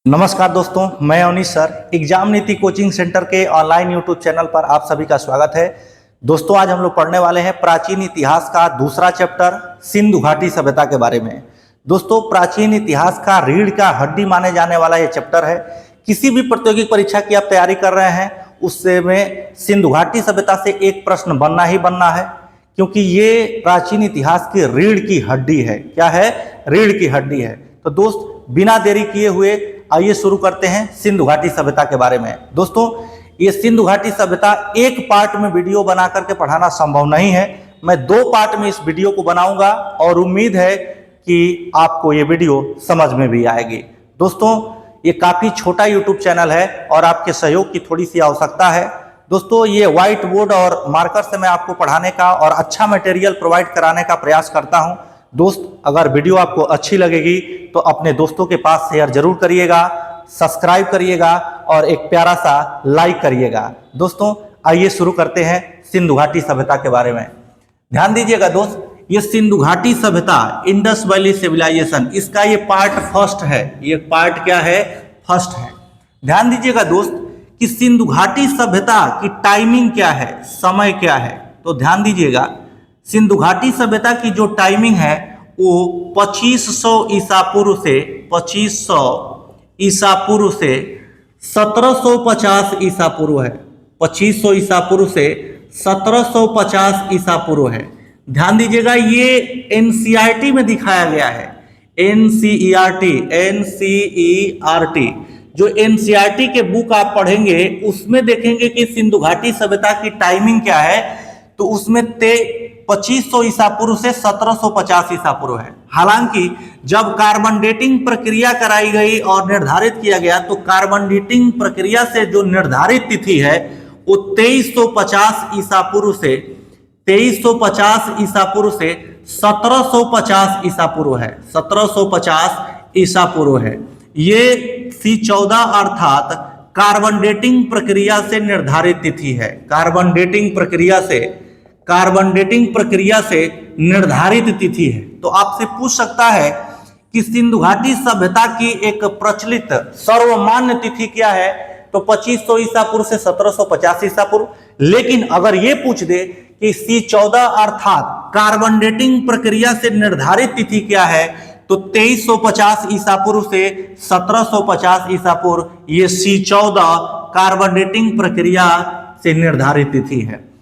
नमस्कार दोस्तों, मैं अवनीश सर एग्जाम नीति कोचिंग सेंटर के ऑनलाइन यूट्यूब चैनल पर आप सभी का स्वागत है। दोस्तों, आज हम लोग पढ़ने वाले हैं प्राचीन इतिहास का दूसरा चैप्टर सिंधु घाटी सभ्यता के बारे में। दोस्तों, प्राचीन इतिहास का रीढ़ का हड्डी माने जाने वाला ये चैप्टर है। किसी भी प्रतियोगिक परीक्षा की आप तैयारी कर रहे हैं उससे में सिंधु घाटी सभ्यता से एक प्रश्न बनना ही बनना है, क्योंकि ये प्राचीन इतिहास की रीढ़ की हड्डी है। क्या है? रीढ़ की हड्डी है। तो दोस्त, बिना देरी किए हुए आइए शुरू करते हैं सिंधु घाटी सभ्यता के बारे में। दोस्तों, ये सिंधु घाटी सभ्यता एक पार्ट में वीडियो बना करके पढ़ाना संभव नहीं है। मैं दो पार्ट में इस वीडियो को बनाऊंगा और उम्मीद है कि आपको ये वीडियो समझ में भी आएगी। दोस्तों, ये काफी छोटा यूट्यूब चैनल है और आपके सहयोग की थोड़ी सी आवश्यकता है। दोस्तों, ये व्हाइट बोर्ड और मार्कर से मैं आपको पढ़ाने का और अच्छा मटेरियल प्रोवाइड कराने का प्रयास करता हूं। दोस्त, अगर वीडियो आपको अच्छी लगेगी तो अपने दोस्तों के पास शेयर जरूर करिएगा, सब्सक्राइब करिएगा और एक प्यारा सा लाइक करिएगा। दोस्तों, आइए शुरू करते हैं सिंधु घाटी सभ्यता के बारे में। ध्यान दीजिएगा दोस्त, ये सिंधु घाटी सभ्यता, इंडस वैली सिविलाइजेशन, इसका ये पार्ट फर्स्ट है। ये पार्ट क्या है? फर्स्ट है। ध्यान दीजिएगा दोस्त कि सिंधु घाटी सभ्यता की टाइमिंग क्या है, समय क्या है। तो ध्यान दीजिएगा, सिंधु घाटी सभ्यता की जो टाइमिंग है वो 2500 ईसा पूर्व से 2500 ईसा पूर्व से 1750 ईसा पूर्व है। 2500 ईसा पूर्व से 1750 ईसा पूर्व है। ध्यान दीजिएगा, ये एनसीईआरटी में दिखाया गया है। एनसीईआरटी जो एनसीईआरटी के बुक आप पढ़ेंगे उसमें देखेंगे कि सिंधु घाटी सभ्यता की टाइमिंग क्या है। तो उसमें 2500 ईसा पूर्व से 1750 ईसा पूर्व है। हालांकि जब कार्बन डेटिंग प्रक्रिया कराई गई और निर्धारित किया गया तो कार्बन डेटिंग प्रक्रिया से जो निर्धारित तिथि है वो 2350 ईसा पूर्व से 1750 ईसा पूर्व है। 1750 ईसा पूर्व है। ये C14 अर्थात कार्बन डेटिंग प्रक्रिया से निर्धारित तिथि है। कार्बन डेटिंग प्रक्रिया से निर्धारित तिथि है। तो आपसे पूछ सकता है कि सिंधु घाटी सभ्यता की एक प्रचलित सर्वमान्य तिथि क्या है? तो 2500 ईसा पूर्व से 1750 ईसा पूर्व। लेकिन अगर ये पूछ दे कि C14 अर्थात कार्बन डेटिंग प्रक्रिया से निर्धारित तिथि क्या है, तो 2350 ईसा पूर्व से 1750 ईसा पूर्व, ये C14 कार्बन डेटिंग प्रक्रिया से निर्धारित तिथि है।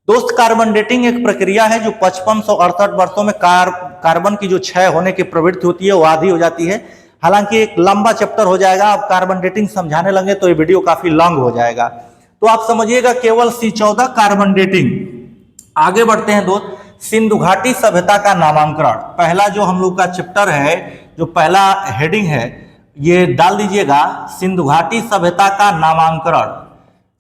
दोस्त, कार्बन डेटिंग एक प्रक्रिया है जो 5568 वर्षों में कार्बन की जो क्षय होने की प्रवृत्ति होती है वो आधी हो जाती है। हालांकि एक लंबा चैप्टर हो जाएगा, आप कार्बन डेटिंग समझाने लगे तो ये वीडियो काफी लॉन्ग हो जाएगा। तो आप समझिएगा केवल C14 कार्बन डेटिंग। आगे बढ़ते हैं दोस्त, सिंधु घाटी सभ्यता का नामांकन। पहला जो हम लोग का चैप्टर है, जो पहला हेडिंग है, ये डाल दीजिएगा, सिंधु घाटी सभ्यता का नामांकन।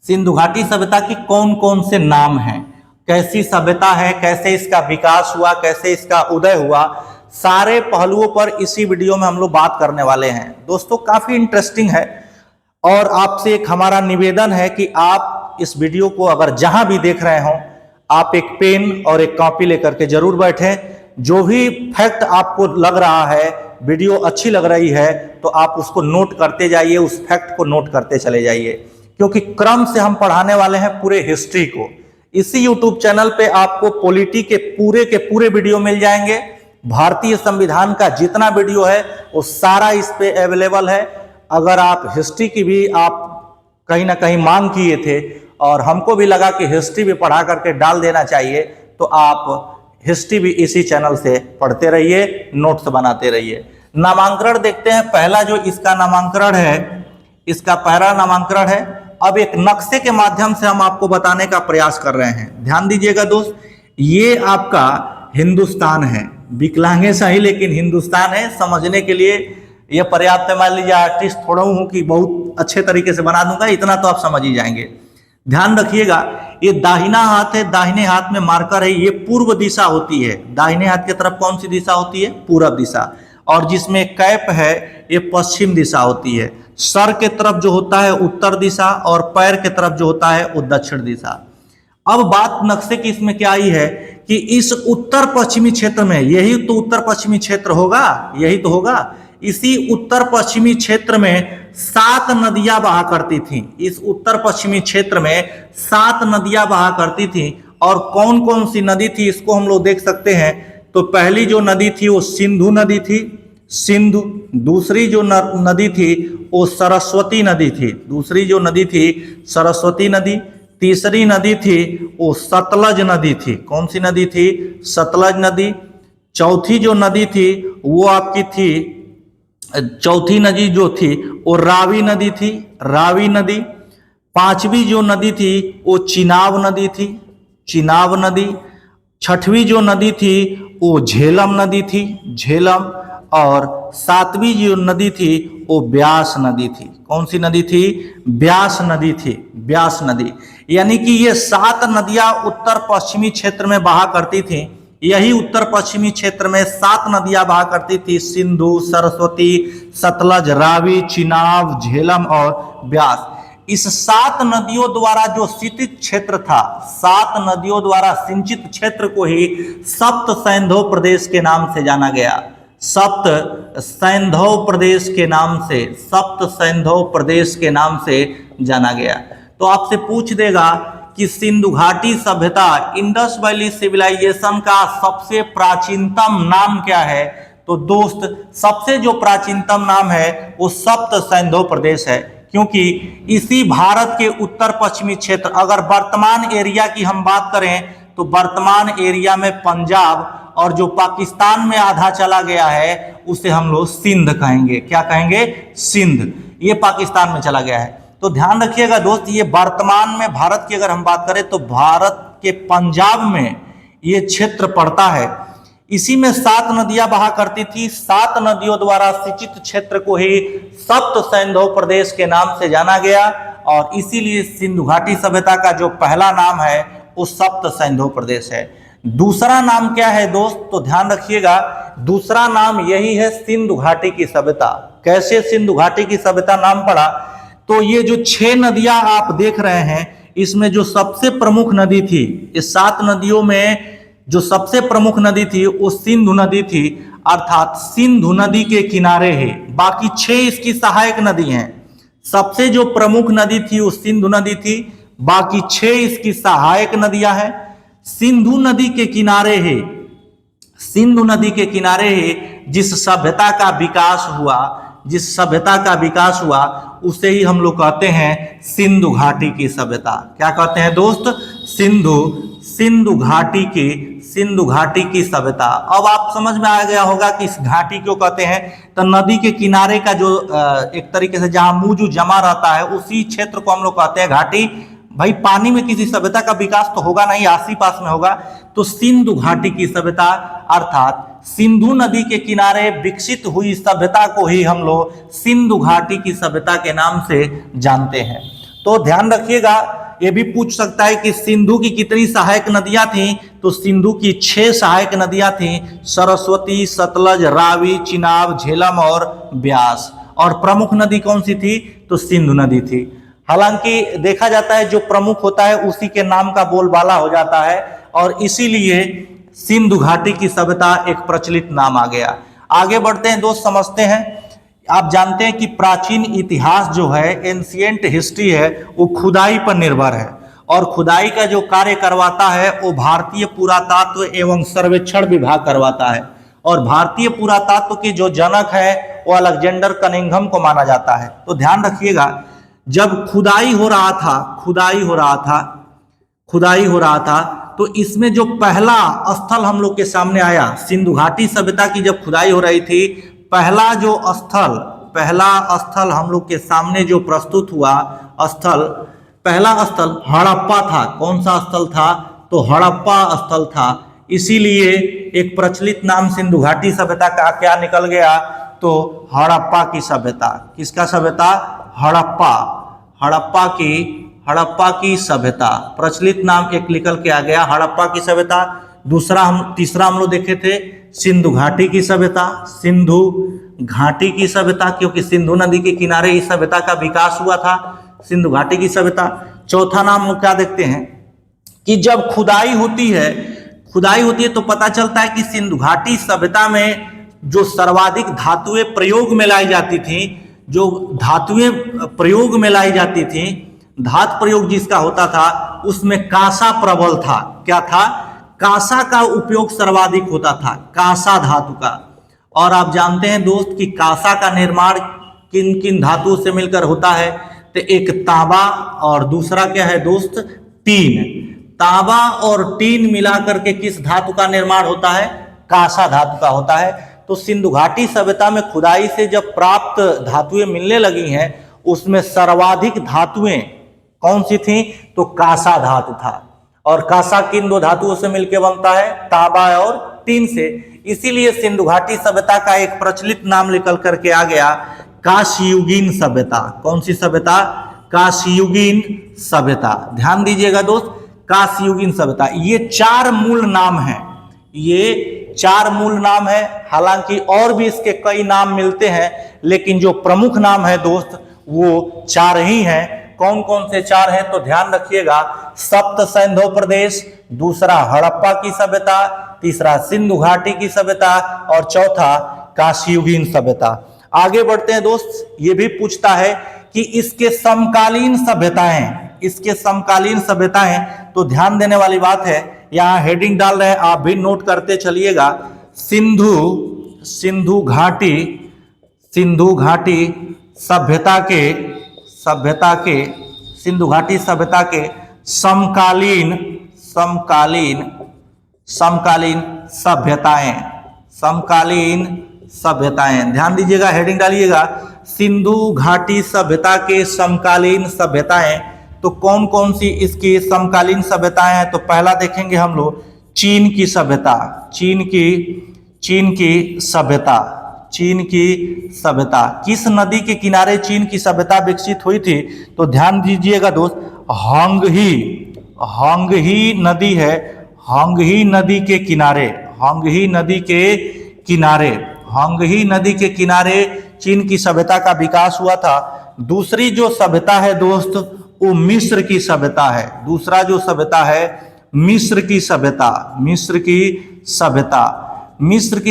सिंधु घाटी सभ्यता की कौन कौन से नाम हैं, कैसी सभ्यता है, कैसे इसका विकास हुआ, कैसे इसका उदय हुआ, सारे पहलुओं पर इसी वीडियो में हम लोग बात करने वाले हैं। दोस्तों, काफी इंटरेस्टिंग है और आपसे एक हमारा निवेदन है कि आप इस वीडियो को अगर जहां भी देख रहे हो, आप एक पेन और एक कॉपी लेकर के जरूर बैठें। जो भी फैक्ट आपको लग रहा है, वीडियो अच्छी लग रही है, तो आप उसको नोट करते जाइए, उस फैक्ट को नोट करते चले जाइए, क्योंकि क्रम से हम पढ़ाने वाले हैं पूरे हिस्ट्री को। इसी यूट्यूब चैनल पे आपको पॉलिटी के पूरे वीडियो मिल जाएंगे। भारतीय संविधान का जितना वीडियो है वो सारा इस पे अवेलेबल है। अगर आप हिस्ट्री की भी आप कहीं ना कहीं मांग किए थे और हमको भी लगा कि हिस्ट्री भी पढ़ा करके डाल देना चाहिए, तो आप हिस्ट्री भी इसी चैनल से पढ़ते रहिए, नोट्स बनाते रहिए। नामांकन देखते हैं। पहला जो इसका नामांकन है, इसका पहला नामांकन है। अब एक नक्शे के माध्यम से हम आपको बताने का प्रयास कर रहे हैं। ध्यान दीजिएगा दोस्त, ये आपका हिंदुस्तान है। विकलांगे सही लेकिन हिंदुस्तान है, समझने के लिए ये पर्याप्त है। मान लीजिए आर्टिस्ट थोड़ा हूं कि बहुत अच्छे तरीके से बना दूंगा, इतना तो आप समझ ही जाएंगे। ध्यान रखिएगा, ये दाहिना हाथ है, दाहिने हाथ में मार्कर है, ये पूर्व दिशा होती है। दाहिने हाथ की तरफ कौन सी दिशा होती है? पूर्व दिशा। और जिसमें कैप है ये पश्चिम दिशा होती है। सर के तरफ जो होता है उत्तर दिशा और पैर के तरफ जो होता है वो दक्षिण दिशा। अब बात नक्शे की इसमें क्या आई है कि इस उत्तर पश्चिमी क्षेत्र में, यही तो उत्तर पश्चिमी क्षेत्र होगा, यही तो होगा, इसी उत्तर पश्चिमी क्षेत्र में 7 नदियां बहा करती थीं। इस उत्तर पश्चिमी क्षेत्र में 7 नदियां बहा करती थीं। और कौन कौन सी नदी थी इसको हम लोग देख सकते हैं। तो पहली जो नदी थी वो सिंधु नदी थी, सिंधु। दूसरी जो नदी थी वो सरस्वती नदी थी, दूसरी जो नदी थी सरस्वती नदी। तीसरी नदी थी वो सतलज नदी थी। कौन सी नदी थी? सतलज नदी। चौथी जो नदी थी वो आपकी थी, चौथी नदी जो थी वो रावी नदी थी, रावी नदी। पांचवी जो नदी थी वो चिनाब नदी थी, चिनाब नदी। छठवीं जो नदी थी वो झेलम नदी थी, झेलम। और सातवीं जो नदी थी वो ब्यास नदी थी। कौन सी नदी थी? ब्यास नदी थी, ब्यास नदी। यानी कि ये 7 नदियां उत्तर पश्चिमी क्षेत्र में बहा करती थी। यही उत्तर पश्चिमी क्षेत्र में 7 नदियां बहा करती थी, सिंधु, सरस्वती, सतलज, रावी, चिनाब, झेलम और ब्यास। इस 7 नदियों द्वारा जो सिंचित क्षेत्र था, 7 नदियों द्वारा सिंचित क्षेत्र को ही सप्त सैंधव प्रदेश के नाम से जाना गया। सप्त सैंधव प्रदेश के नाम से, सप्त सैंधव प्रदेश के नाम से जाना गया। तो आपसे पूछ देगा कि सिंधु घाटी सभ्यता, इंडस वैली सिविलाइजेशन का सबसे प्राचीनतम नाम क्या है? तो दोस्त सबसे जो प्राचीनतम नाम है वो सप्त सैंधव प्रदेश है, क्योंकि इसी भारत के उत्तर पश्चिमी क्षेत्र, अगर वर्तमान एरिया की हम बात करें तो वर्तमान एरिया में पंजाब और जो पाकिस्तान में आधा चला गया है उसे हम लोग सिंध कहेंगे। क्या कहेंगे? सिंध। ये पाकिस्तान में चला गया है। तो ध्यान रखिएगा दोस्त, ये वर्तमान में भारत की अगर हम बात करें तो भारत के पंजाब में ये क्षेत्र पड़ता है। इसी में 7 नदियां बहा करती थी। 7 नदियों द्वारा सिंचित क्षेत्र को ही सप्त सैंधव प्रदेश के नाम से जाना गया और इसीलिए सिंधु घाटी सभ्यता का जो पहला नाम है वो सप्त सैंधव प्रदेश है। दूसरा नाम क्या है दोस्त? तो ध्यान रखिएगा, दूसरा नाम यही है सिंधु घाटी की सभ्यता। कैसे सिंधु घाटी की सभ्यता नाम पड़ा? तो ये जो 6 नदियां आप देख रहे हैं, इसमें जो सबसे प्रमुख नदी थी, इस 7 नदियों में जो सबसे प्रमुख नदी थी वो सिंधु नदी थी, अर्थात सिंधु नदी के किनारे है। बाकी 6 इसकी सहायक नदी हैं। सबसे जो प्रमुख नदी थी वो सिंधु नदी थी, बाकी 6 इसकी सहायक नदियां हैं। सिंधु नदी के किनारे है, सिंधु नदी के किनारे है जिस सभ्यता का विकास हुआ, जिस सभ्यता का विकास हुआ उसे ही हम लोग कहते हैं सिंधु घाटी की सभ्यता। क्या कहते हैं दोस्त? सिंधु घाटी की, सिंधु घाटी की सभ्यता। अब आप समझ में आ गया होगा कि इस घाटी क्यों कहते हैं। तो नदी के किनारे का जो एक तरीके से जहां मूजू जमा रहता है उसी क्षेत्र को हम लोग कहते हैं घाटी। भाई पानी में किसी सभ्यता का विकास तो होगा नहीं, आस ही पास में होगा। तो सिंधु घाटी की सभ्यता अर्थात सिंधु नदी के किनारे विकसित हुई सभ्यता को ही हम लोग सिंधु घाटी की सभ्यता के नाम से जानते हैं। तो ध्यान रखिएगा, ये भी पूछ सकता है कि सिंधु की कितनी सहायक नदियां थीं? तो सिंधु की 6 सहायक नदियां थीं, सरस्वती, सतलज, रावी, चिनाब, झेलम और ब्यास। और प्रमुख नदी कौन सी थी? तो सिंधु नदी थी। हालांकि देखा जाता है जो प्रमुख होता है उसी के नाम का बोलबाला हो जाता है और इसीलिए सिंधु घाटी की सभ्यता एक प्रचलित नाम आ गया। आगे बढ़ते हैं दोस्त, समझते हैं। आप जानते हैं कि प्राचीन इतिहास जो है, एंशिएंट हिस्ट्री है, वो खुदाई पर निर्भर है और खुदाई का जो कार्य करवाता है वो भारतीय पुरातत्व एवं सर्वेक्षण विभाग करवाता है। और भारतीय पुरातत्व के जो जनक है वो अलेक्जेंडर कनिंघम को माना जाता है। तो ध्यान रखिएगा, जब खुदाई हो रहा था तो इसमें जो पहला स्थल हम लोग के सामने आया, सिंधु घाटी सभ्यता की जब खुदाई हो रही थी, पहला स्थल हम लोग के सामने जो प्रस्तुत हुआ पहला स्थल हड़प्पा था। कौन सा स्थल था? तो हड़प्पा स्थल था। इसीलिए एक प्रचलित नाम सिंधु घाटी सभ्यता का क्या निकल गया? तो हड़प्पा की सभ्यता। किसका सभ्यता? हड़प्पा की सभ्यता। प्रचलित नाम एक निकल के आ गया, हड़प्पा की सभ्यता। तीसरा हम लोग देखे थे सिंधु घाटी की सभ्यता, सिंधु घाटी की सभ्यता, क्योंकि सिंधु नदी के किनारे इस सभ्यता का विकास हुआ था, सिंधु घाटी की सभ्यता। चौथा नाम हम क्या देखते हैं कि जब खुदाई होती है तो पता चलता है कि सिंधु घाटी सभ्यता में जो सर्वाधिक धातुएं प्रयोग में लाई जाती थी, जो धातुएं प्रयोग में लाई जाती थी, धातु प्रयोग जिसका होता था उसमें कांसा प्रबल था। क्या था? कांसा का उपयोग सर्वाधिक होता था, कांसा धातु का। और आप जानते हैं दोस्त कि कांसा का निर्माण किन किन धातुओं से मिलकर होता है? तो एक तांबा और दूसरा क्या है दोस्त? टीन। तांबा और टीन मिलाकर के किस धातु का निर्माण होता है? कांसा धातु का होता है। तो सिंधु घाटी सभ्यता में खुदाई से जब प्राप्त धातुएं मिलने लगी हैं, उसमें सर्वाधिक धातुएं कौन सी थी? तो कांसा धातु था। और कांसा किन दो धातुओं से मिलकर बनता है? तांबा और टीन से। इसीलिए सिंधु घाटी सभ्यता का एक प्रचलित नाम निकल करके आ गया, काशीयुगीन सभ्यता। कौन सी सभ्यता? काशीयुगीन सभ्यता। ध्यान दीजिएगा दोस्त, काशीयुगीन सभ्यता। ये 4 मूल नाम हैं, ये 4 मूल नाम है। हालांकि और भी इसके कई नाम मिलते हैं, लेकिन जो प्रमुख नाम है दोस्त वो 4 ही हैं। कौन कौन से 4 हैं? तो ध्यान रखिएगा, सप्त सैंधव प्रदेश, दूसरा हड़प्पा की सभ्यता, तीसरा सिंधु घाटी की सभ्यता और चौथा काशीयुगीन सभ्यता। आगे बढ़ते हैं दोस्त। ये भी पूछता है कि इसके समकालीन सभ्यताएं, इसके समकालीन सभ्यताएं, तो ध्यान देने वाली बात है, यहां हेडिंग डाल रहे हैं, आप भी नोट करते चलिएगा। सिंधु घाटी सभ्यता के सिंधु घाटी सभ्यता के समकालीन सभ्यताएं। ध्यान दीजिएगा, हेडिंग डालिएगा, सिंधु घाटी सभ्यता के समकालीन सभ्यताएं। तो कौन कौन सी इसकी समकालीन सभ्यताएं हैं? तो पहला देखेंगे हम लोग चीन की सभ्यता। चीन की सभ्यता। किस नदी के किनारे चीन की सभ्यता विकसित हुई थी? तो ध्यान दीजिएगा दोस्त, हांगही नदी है, हांगही नदी के किनारे चीन की सभ्यता का विकास हुआ था। दूसरी जो सभ्यता है दोस्त वो मिस्र की सभ्यता है। दूसरा जो सभ्यता है मिस्र की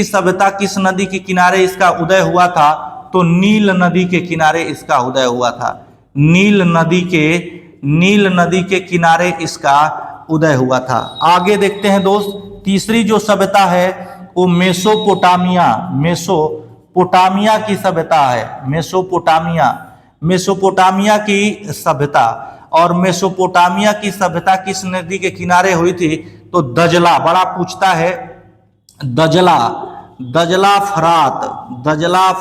सभ्यता किस नदी के किनारे इसका उदय हुआ था? तो नील नदी के किनारे इसका उदय हुआ था। नील नदी के किनारे इसका उदय हुआ था। आगे देखते हैं दोस्त, तीसरी जो सभ्यता है वो मेसोपोटामिया की सभ्यता है। मेसोपोटामिया की सभ्यता। और मेसोपोटामिया की सभ्यता किस नदी के किनारे हुई थी? तो दजला। बड़ा पूछता है, दजला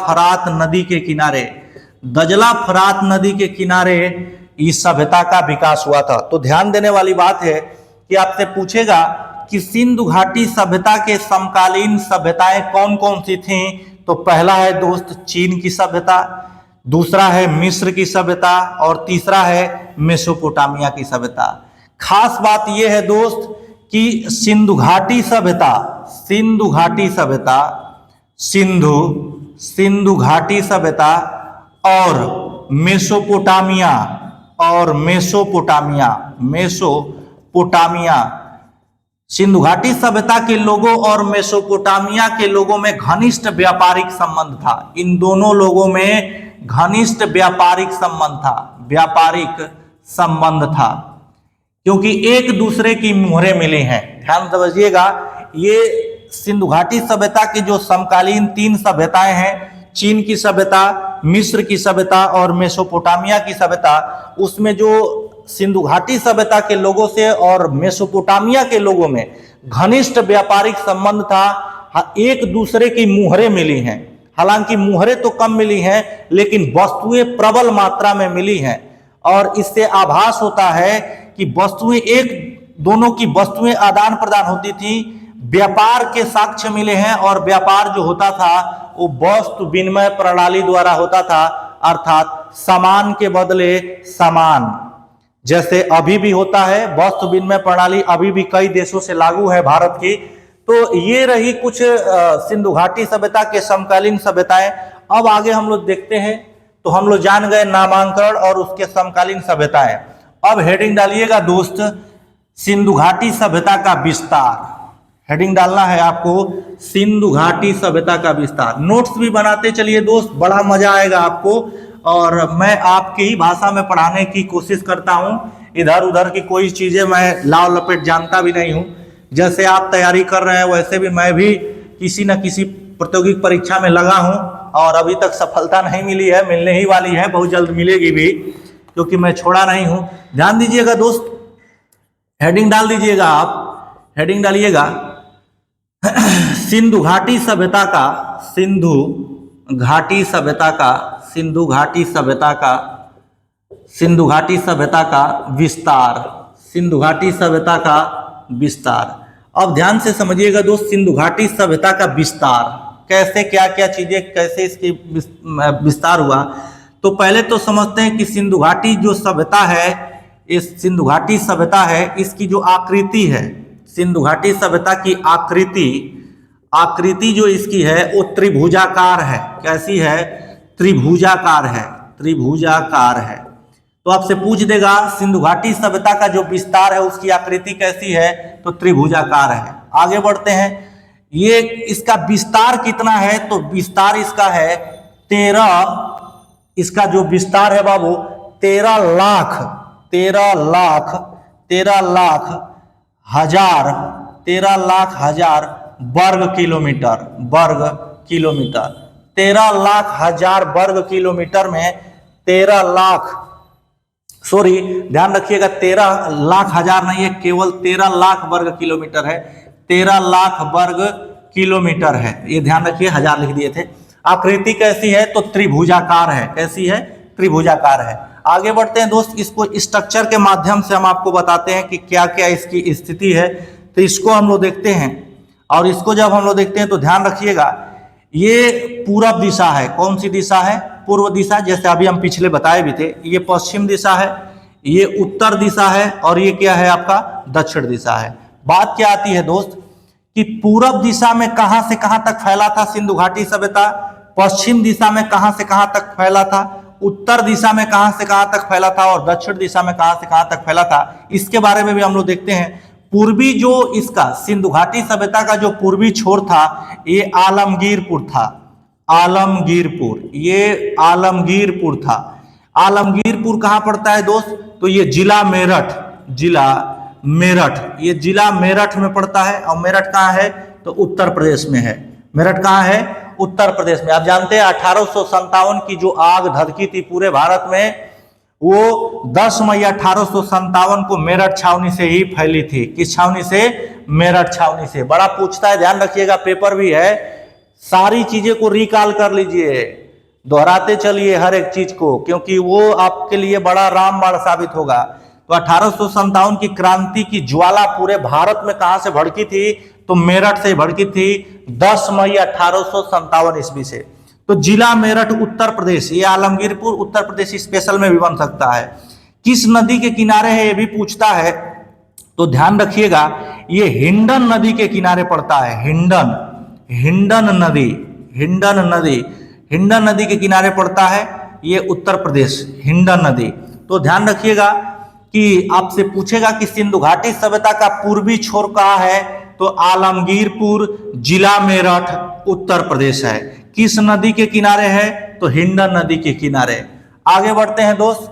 फरात नदी के किनारे इस सभ्यता का विकास हुआ था। तो ध्यान देने वाली बात है कि आपसे पूछेगा कि सिंधु घाटी सभ्यता के समकालीन सभ्यताएं कौन कौन सी थीं? तो पहला है दोस्त चीन की सभ्यता, दूसरा है मिस्र की सभ्यता और तीसरा है मेसोपोटामिया की सभ्यता। खास बात यह है दोस्त कि सिंधु घाटी सभ्यता और मेसोपोटामिया सिंधु घाटी सभ्यता के लोगों और मेसोपोटामिया के लोगों में घनिष्ठ व्यापारिक संबंध था। इन दोनों लोगों में घनिष्ठ व्यापारिक संबंध था, क्योंकि एक दूसरे की मुहरें मिली हैं। ध्यान समझिएगा, ये सिंधु घाटी सभ्यता की जो समकालीन 3 सभ्यताएं हैं, चीन की सभ्यता, मिस्र की सभ्यता और मेसोपोटामिया की सभ्यता, उसमें जो सिंधु घाटी सभ्यता के लोगों से और मेसोपोटामिया के लोगों में घनिष्ठ व्यापारिक संबंध था। एक दूसरे की मुहरें मिली हैं। हालांकि मुहरें तो कम मिली हैं, लेकिन वस्तुएं प्रबल मात्रा में मिली हैं। और इससे आभास होता है कि दोनों की वस्तुएं आदान प्रदान होती थी, व्यापार के साक्ष्य मिले हैं। और व्यापार जो होता था वो वस्तु विनिमय प्रणाली द्वारा होता था, अर्थात सामान के बदले सामान, जैसे अभी भी होता है। वस्तु विनिमय प्रणाली अभी भी कई देशों से लागू है भारत की। तो ये रही कुछ सिंधु घाटी सभ्यता के समकालीन सभ्यताएं। अब आगे हम लोग देखते हैं, तो हम लोग जान गए नामांकन और उसके समकालीन सभ्यताएं। अब हेडिंग डालिएगा दोस्त, सिंधु घाटी सभ्यता का विस्तार। हेडिंग डालना है आपको सिंधु घाटी सभ्यता का विस्तार। नोट्स भी बनाते चलिए दोस्त, बड़ा मजा आएगा आपको, और मैं आपकी ही भाषा में पढ़ाने की कोशिश करता हूं। इधर उधर की कोई चीजें मैं लाव लपेट जानता भी नहीं हूं। जैसे आप तैयारी कर रहे हैं वैसे भी मैं भी किसी न किसी प्रतियोगिक परीक्षा में लगा हूं, और अभी तक सफलता नहीं मिली है, मिलने ही वाली है, बहुत जल्द मिलेगी भी, क्योंकि मैं छोड़ा नहीं हूं। ध्यान दीजिएगा दोस्त, हेडिंग डाल दीजिएगा, आप हेडिंग डालिएगा सिंधु घाटी सभ्यता का, सिंधु घाटी सभ्यता का, सिंधु घाटी सभ्यता का, सिंधु घाटी सभ्यता का विस्तार, सिंधु घाटी सभ्यता का विस्तार। अब ध्यान से समझिएगा दोस्त, सिंधु घाटी सभ्यता का विस्तार कैसे, क्या क्या चीजें कैसे इसकी विस्तार हुआ। तो पहले तो समझते हैं कि सिंधु घाटी जो सभ्यता है, इस सिंधु घाटी सभ्यता है, इसकी जो आकृति है, सिंधु घाटी सभ्यता की आकृति जो इसकी है वो त्रिभुजाकार है। कैसी है? त्रिभुजाकार है, त्रिभुजाकार है। तो आपसे पूछ देगा सिंधु घाटी सभ्यता का जो विस्तार है उसकी आकृति कैसी है, तो त्रिभुजाकार है। आगे बढ़ते हैं, ये इसका विस्तार कितना है, तो विस्तार इसका है 13, इसका जो विस्तार है बाबू 13,00,000 वर्ग किलोमीटर, वर्ग किलोमीटर। 13,00,000 वर्ग किलोमीटर में 13 लाख, सॉरी ध्यान रखिएगा 13,00,000 नहीं है, केवल 13 लाख वर्ग किलोमीटर है, 13 लाख वर्ग किलोमीटर है, ये ध्यान रखिए, 1000 लिख दिए थे। आकृति कैसी है, तो त्रिभुजाकार है। कैसी है? त्रिभुजाकार है। आगे बढ़ते हैं दोस्त, इसको स्ट्रक्चर के माध्यम से हम आपको बताते हैं कि क्या क्या इसकी स्थिति है। तो इसको हम लोग देखते हैं, और इसको जब हम लोग देखते हैं तो ध्यान रखिएगा, ये पूरब दिशा है। कौन सी दिशा है? पूर्व दिशा, जैसे अभी हम पिछले बताए भी थे। ये पश्चिम दिशा है, ये उत्तर दिशा है, और ये क्या है आपका दक्षिण दिशा है। बात क्या आती है दोस्त कि पूरब दिशा में कहां से कहां तक फैला था सिंधु घाटी सभ्यता, पश्चिम दिशा में कहां से कहां तक फैला था, उत्तर दिशा में कहां से कहां तक फैला था, और दक्षिण दिशा में कहां से कहां तक फैला था, इसके बारे में भी हम लोग देखते हैं। पूर्वी जो इसका सिंधु घाटी सभ्यता का जो पूर्वी छोर था, ये आलमगीरपुर था। आलमगीरपुर, ये आलमगीरपुर था। आलमगीरपुर कहां पड़ता है दोस्त, तो ये जिला मेरठ, जिला मेरठ, ये जिला मेरठ में पड़ता है। और मेरठ कहां है, तो उत्तर प्रदेश में है। मेरठ कहां है? उत्तर प्रदेश में। आप जानते हैं 1857 की जो आग धधकी थी पूरे भारत में, वो 10 मई 1857 को मेरठ छावनी से ही फैली थी। किस छावनी से? मेरठ छावनी से। बड़ा पूछता है, ध्यान रखिएगा, पेपर भी है, सारी चीजें को रिकॉल कर लीजिए, दोहराते चलिए हर एक चीज को, क्योंकि वो आपके लिए बड़ा रामबाण साबित होगा। तो 1857 की क्रांति की ज्वाला पूरे भारत में कहां से भड़की थी, तो मेरठ से भड़की थी 10 मई 1857 ईस्वी से। तो जिला मेरठ उत्तर प्रदेश, ये आलमगीरपुर उत्तर प्रदेश स्पेशल में भी बन सकता है। किस नदी के किनारे है, ये भी पूछता है, तो ध्यान रखिएगा, ये हिंडन नदी के किनारे पड़ता है। हिंडन, हिंडन नदी, हिंडन नदी, हिंडन नदी के किनारे पड़ता है, ये उत्तर प्रदेश, हिंडन नदी। तो ध्यान रखिएगा कि आपसे पूछेगा कि सिंधु घाटी सभ्यता का पूर्वी छोर कहाँ है, तो आलमगीरपुर, जिला मेरठ, उत्तर प्रदेश है। किस नदी के किनारे है, तो हिंडन नदी के किनारे। आगे बढ़ते हैं दोस्त,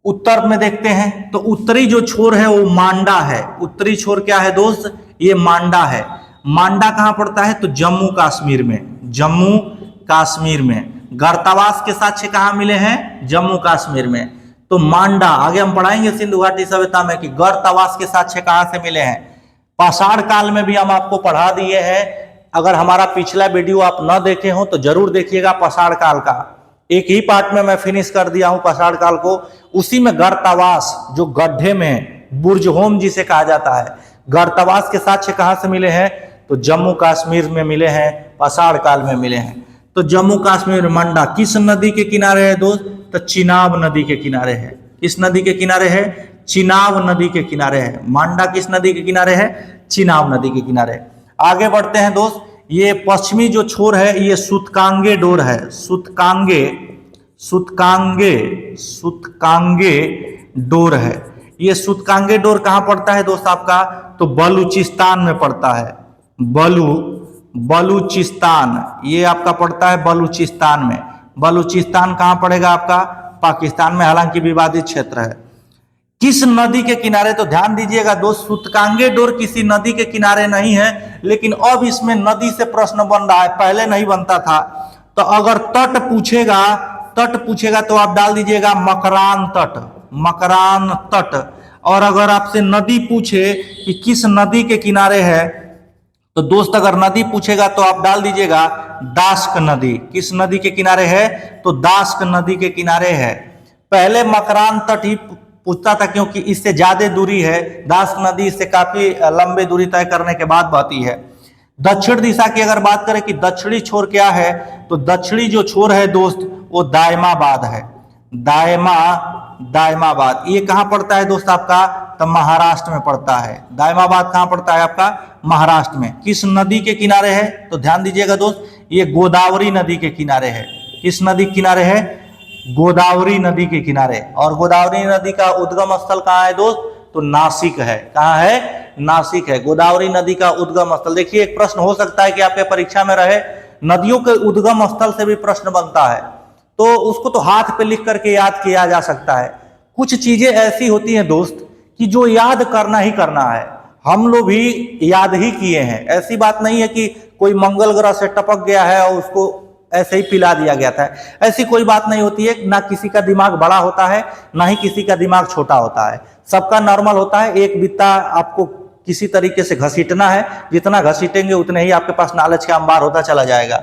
उत्तर में देखते हैं, तो उत्तरी जो छोर है वो मांडा है। उत्तरी छोर क्या है दोस्त, ये मांडा है। मांडा कहां पड़ता है, तो जम्मू कश्मीर में, जम्मू कश्मीर में। गर्तावास के साक्ष्य कहां मिले हैं, जम्मू कश्मीर में। तो मांडा, आगे हम पढ़ाएंगे सिंधु घाटी सभ्यता में कि गर्तावास के साक्ष्य कहां से मिले हैं। पाषाण काल में भी हम आपको पढ़ा दिए हैं, अगर हमारा पिछला वीडियो आप न देखे हो तो जरूर देखिएगा। पाषाण काल का एक ही पार्ट में मैं फिनिश कर दिया हूं पाषाण काल को। उसी में गर्तावास, जो गड्ढे में बुर्जहोम जिसे कहा जाता है, गर्तावास के साक्ष्य कहां से मिले हैं, तो जम्मू कश्मीर में मिले हैं, पाषाण काल में मिले हैं। तो जम्मू कश्मीर मंडा किस नदी के किनारे है दोस्त, तो चिनाब नदी के किनारे है। किस नदी के किनारे है, चिनाब नदी के किनारे है। मांडा किस नदी के किनारे है, चिनाब नदी के किनारे। आगे बढ़ते हैं दोस्त, ये पश्चिमी जो छोर है ये सुतकांगे डोर है। सुतकांगे, सुतकांगे, सुतकांगे डोर है। ये सुतकांगे डोर कहां पड़ता है दोस्त आपका, तो बलूचिस्तान में पड़ता है। बलूचिस्तान, ये आपका पड़ता है बलूचिस्तान में। बलूचिस्तान कहाँ पड़ेगा आपका? पाकिस्तान में, हालांकि विवादित क्षेत्र है। किस नदी के किनारे? तो ध्यान दीजिएगा दोस्त, सूतकांगे डोर किसी नदी के किनारे नहीं है, लेकिन अब इसमें नदी से प्रश्न बन रहा है, पहले नहीं बनता था। तो अगर तट पूछेगा तो आप डाल दीजिएगा मकरान तट, मकरान तट। और अगर आपसे नदी पूछे कि किस नदी के किनारे है, तो दोस्त अगर नदी पूछेगा तो आप डाल दीजिएगा दास्क नदी। किस नदी के किनारे है? तो दास्क नदी के किनारे है। पहले मकरान तट ही पूछता था, क्योंकि इससे ज्यादा दूरी है, दास्क नदी इससे काफी लंबे दूरी तय करने के बाद बहती है। दक्षिण दिशा की अगर बात करें कि दक्षिणी छोर क्या है, तो दक्षिणी जो छोर है दोस्त वो दायमाबाद है। दायमाबाद ये कहां पड़ता है दोस्त आपका? तो महाराष्ट्र में पड़ता है। दायमाबाद कहां पड़ता है आपका? महाराष्ट्र में। किस नदी के किनारे है? तो ध्यान दीजिएगा दोस्त, ये गोदावरी नदी के किनारे है। किस नदी के किनारे है? गोदावरी नदी के किनारे। और गोदावरी नदी का उद्गम स्थल कहाँ है दोस्त? तो नासिक है। कहाँ है? नासिक है। गोदावरी नदी का उद्गम स्थल। देखिए, एक प्रश्न हो सकता है कि आपके परीक्षा में रहे, नदियों के उद्गम स्थल से भी प्रश्न बनता है, तो उसको तो हाथ पे लिख करके याद किया जा सकता है। कुछ चीजें ऐसी होती हैं दोस्त कि जो याद करना ही करना है। हम लोग भी याद ही किए हैं, ऐसी बात नहीं है कि कोई मंगल ग्रह से टपक गया है और उसको ऐसे ही पिला दिया गया था। ऐसी कोई बात नहीं होती है। ना किसी का दिमाग बड़ा होता है, ना ही किसी का दिमाग छोटा होता है। सबका नॉर्मल होता है। एक बित्ता आपको किसी तरीके से घसीटना है, जितना घसीटेंगे उतने ही आपके पास नॉलेज का अंबार होता चला जाएगा।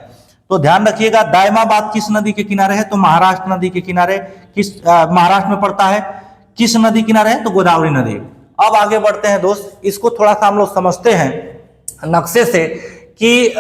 तो ध्यान रखिएगा, दायमाबाद किस नदी के किनारे है? तो महाराष्ट्र नदी के किनारे। महाराष्ट्र में पड़ता है। किस नदी किनारे है? तो गोदावरी नदी। अब आगे बढ़ते हैं दोस्त, इसको थोड़ा सा हम लोग समझते हैं नक्शे से कि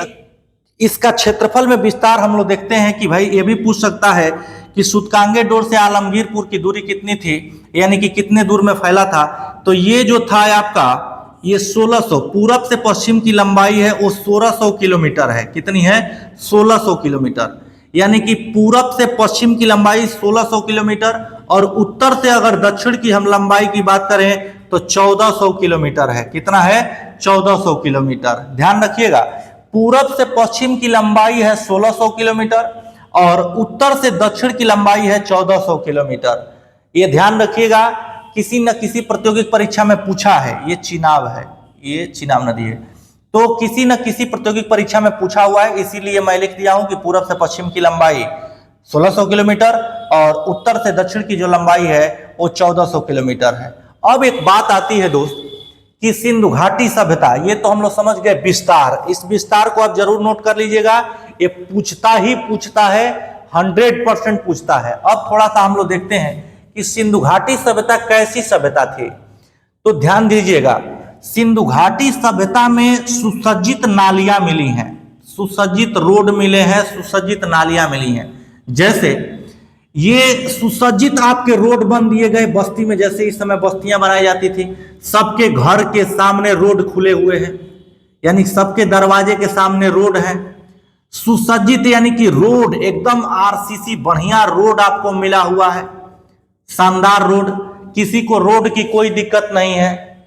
इसका क्षेत्रफल में विस्तार हम लोग देखते हैं कि भाई ये भी पूछ सकता है कि सूतकांगे डोर से आलमगीरपुर की दूरी कितनी थी, यानी कि कितने दूर में फैला था। तो ये जो था आपका, ये 1600, पूरब से पश्चिम की लंबाई है वो 1600 किलोमीटर है। कितनी है? 1600 किलोमीटर। यानी कि पूरब से पश्चिम की लंबाई 1600 किलोमीटर, और उत्तर से अगर दक्षिण की हम लंबाई की बात करें तो 1400 किलोमीटर है। कितना है? 1400 किलोमीटर। ध्यान रखिएगा, पूरब से पश्चिम की लंबाई है 1600 किलोमीटर और उत्तर से दक्षिण की लंबाई है 1400 किलोमीटर। ये ध्यान रखिएगा, किसी न किसी प्रतियोगिक परीक्षा में पूछा है। ये चिनाब है, ये चिनाब नदी है, तो किसी न किसी प्रतियोगिक परीक्षा में पूछा हुआ है, इसीलिए मैं लिख दिया हूं कि पूरब से पश्चिम की लंबाई 1600 किलोमीटर और उत्तर से दक्षिण की जो लंबाई है वो 1400 किलोमीटर है। अब एक बात आती है दोस्त कि सिंधु घाटी सभ्यता, ये तो हम लोग समझ गए विस्तार। इस विस्तार को आप जरूर नोट कर लीजिएगा, ये पूछता है, 100% पूछता है। अब थोड़ा सा हम लोग देखते हैं कि सिंधु घाटी सभ्यता कैसी सभ्यता थी। तो ध्यान दीजिएगा, सिंधु घाटी सभ्यता में सुसज्जित नालियां मिली हैं, सुसज्जित रोड मिले हैं, सुसज्जित नालियां मिली हैं। जैसे ये सुसज्जित आपके रोड बन दिए गए बस्ती में, जैसे इस समय बस्तियां बनाई जाती थी, सबके घर के सामने रोड खुले हुए हैं, यानी सबके दरवाजे के सामने रोड है। सुसज्जित यानी कि रोड एकदम आरसीसी बढ़िया रोड आपको मिला हुआ है, शानदार रोड, किसी को रोड की कोई दिक्कत नहीं है।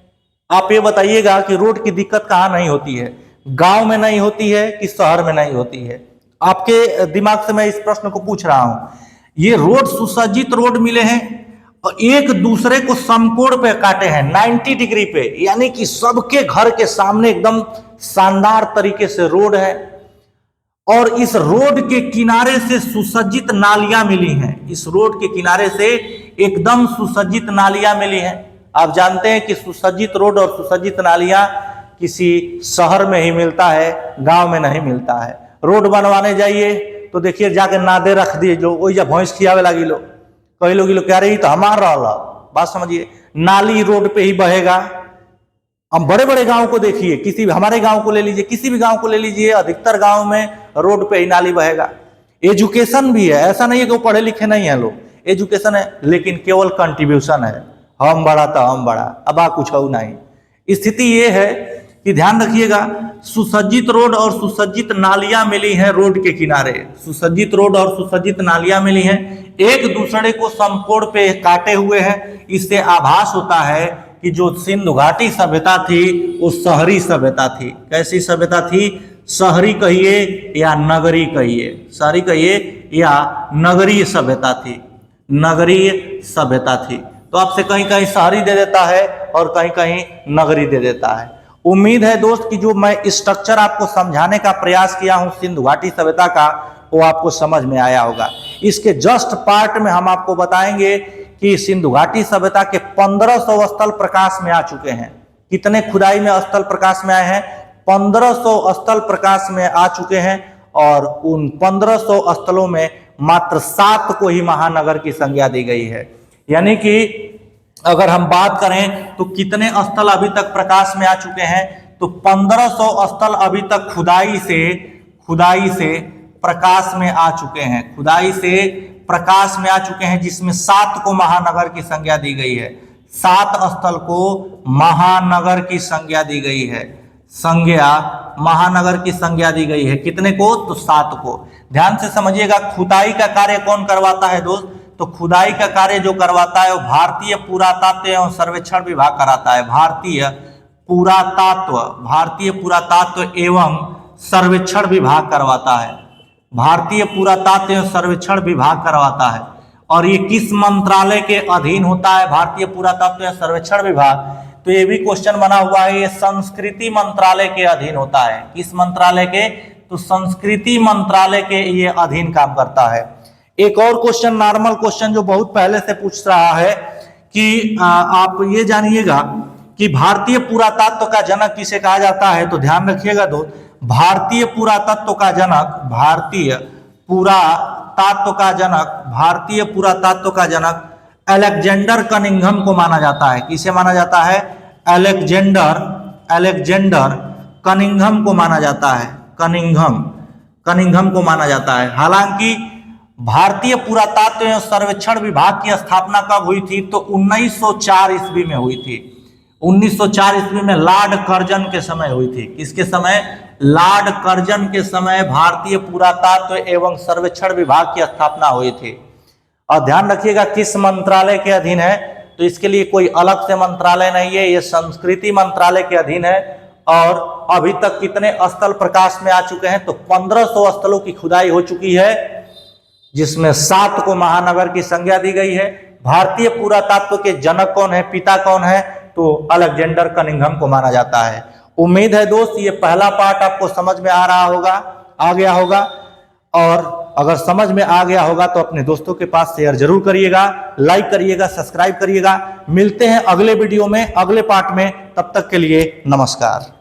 आप ये बताइएगा कि रोड की दिक्कत कहाँ नहीं होती है? गांव में नहीं होती है कि शहर में नहीं होती है? आपके दिमाग से मैं इस प्रश्न को पूछ रहा हूं। ये रोड सुसज्जित रोड मिले हैं और एक दूसरे को समकोण पे काटे हैं, 90 डिग्री पे, यानी कि सबके घर के सामने एकदम शानदार तरीके से रोड है। और इस रोड के किनारे से सुसज्जित नालियां मिली हैं, इस रोड के किनारे से एकदम सुसज्जित नालियां मिली हैं। आप जानते हैं कि सुसज्जित रोड और सुसज्जित नालियां किसी शहर में ही मिलता है, गांव में नहीं मिलता है। रोड बनवाने जाइए तो देखिए जाके नादे रख दिए जो, वही जब भैंस खियावे लगी लो, कई लोग कह रही तो हमार रहा, बात समझिए, नाली रोड पे ही बहेगा। हम बड़े बड़े गांव को देखिए, किसी भी हमारे गांव को ले लीजिए, किसी भी गांव को ले लीजिए, अधिकतर गांव में रोड पे ही नाली बहेगा। एजुकेशन भी है, ऐसा नहीं है कि वो पढ़े लिखे नहीं है लोग, एजुकेशन है, लेकिन केवल कंट्रीब्यूशन है, हम बड़ा तो हम बड़ा, अब कुछ हो नहीं। स्थिति ये है कि ध्यान रखिएगा, सुसज्जित रोड और सुसज्जित नालियां मिली हैं रोड के किनारे, सुसज्जित रोड और सुसज्जित नालियां मिली हैं, एक दूसरे को समकोण पे काटे हुए हैं। इससे आभास होता है कि जो सिंधु घाटी सभ्यता थी वो शहरी सभ्यता थी। कैसी सभ्यता थी? शहरी कहिए या नगरी कहिए, शहरी कहिए या नगरीय सभ्यता थी, नगरीय सभ्यता थी। तो आपसे कहीं कहीं शहरी दे देता है और कहीं कहीं नगरी दे देता है। उम्मीद है दोस्त कि जो मैं स्ट्रक्चर आपको समझाने का प्रयास किया हूं सिंधु घाटी सभ्यता का, वो आपको समझ में आया होगा। इसके जस्ट पार्ट में हम आपको बताएंगे कि सिंधु घाटी सभ्यता के 1500 स्थल प्रकाश में आ चुके हैं। कितने खुदाई में स्थल प्रकाश में आए हैं? 1500 स्थल प्रकाश में आ चुके हैं और उन 1500 स्थलों में मात्र 7 को ही महानगर की संज्ञा दी गई है। यानी कि अगर हम बात करें तो कितने स्थल अभी तक प्रकाश में आ चुके हैं? तो 1500 स्थल अभी तक खुदाई से प्रकाश में आ चुके हैं, खुदाई से प्रकाश में आ चुके हैं, जिसमें 7 को महानगर की संज्ञा दी गई है। 7 स्थल को महानगर की संज्ञा दी गई है, महानगर की संज्ञा दी गई है। कितने को? तो 7 को। ध्यान से समझिएगा, खुदाई का कार्य कौन करवाता है दोस्त? तो खुदाई का कार्य जो करवाता है वो भारतीय पुरातत्व एवं सर्वेक्षण विभाग कराता है। भारतीय पुरातत्व एवं सर्वेक्षण विभाग करवाता है, भारतीय पुरातत्व एवं सर्वेक्षण विभाग करवाता है। और ये किस मंत्रालय के अधीन होता है भारतीय पुरातत्व एवं सर्वेक्षण विभाग? तो ये भी क्वेश्चन बना हुआ है, ये संस्कृति मंत्रालय के अधीन होता है। किस मंत्रालय के? तो संस्कृति मंत्रालय के ये अधीन काम करता है। एक और क्वेश्चन, नॉर्मल क्वेश्चन जो बहुत पहले से पूछ रहा है कि आप ये जानिएगा कि भारतीय पुरातत्व का जनक किसे कहा जाता है? तो ध्यान रखिएगा दोस्त, भारतीय पुरातत्व का जनक अलेक्जेंडर कनिंघम को माना जाता है। किसे माना जाता है? अलेक्जेंडर कनिंघम को माना जाता है, कनिंघम को माना जाता है। हालांकि भारतीय पुरातत्व एवं सर्वेक्षण विभाग की स्थापना कब हुई थी? तो 1904 ईस्वी में हुई थी। 1904 ईस्वी में लॉर्ड कर्जन के समय हुई थी। किसके समय? लॉर्ड कर्जन के समय भारतीय पुरातत्व एवं सर्वेक्षण विभाग की स्थापना हुई थी। और ध्यान रखिएगा किस मंत्रालय के अधीन है? तो इसके लिए कोई अलग से मंत्रालय नहीं है, ये संस्कृति मंत्रालय के अधीन है। और अभी तक कितने स्थल प्रकाश में आ चुके हैं? तो 1500 स्थलों की खुदाई हो चुकी है, जिसमें 7 को महानगर की संज्ञा दी गई है। भारतीय पुरातत्व के जनक कौन है, पिता कौन है? तो अलेक्जेंडर कनिंघम को माना जाता है। उम्मीद है दोस्त ये पहला पार्ट आपको समझ में आ गया होगा। और अगर समझ में आ गया होगा तो अपने दोस्तों के पास शेयर जरूर करिएगा, लाइक करिएगा, सब्सक्राइब करिएगा। मिलते हैं अगले वीडियो में, अगले पार्ट में। तब तक के लिए नमस्कार।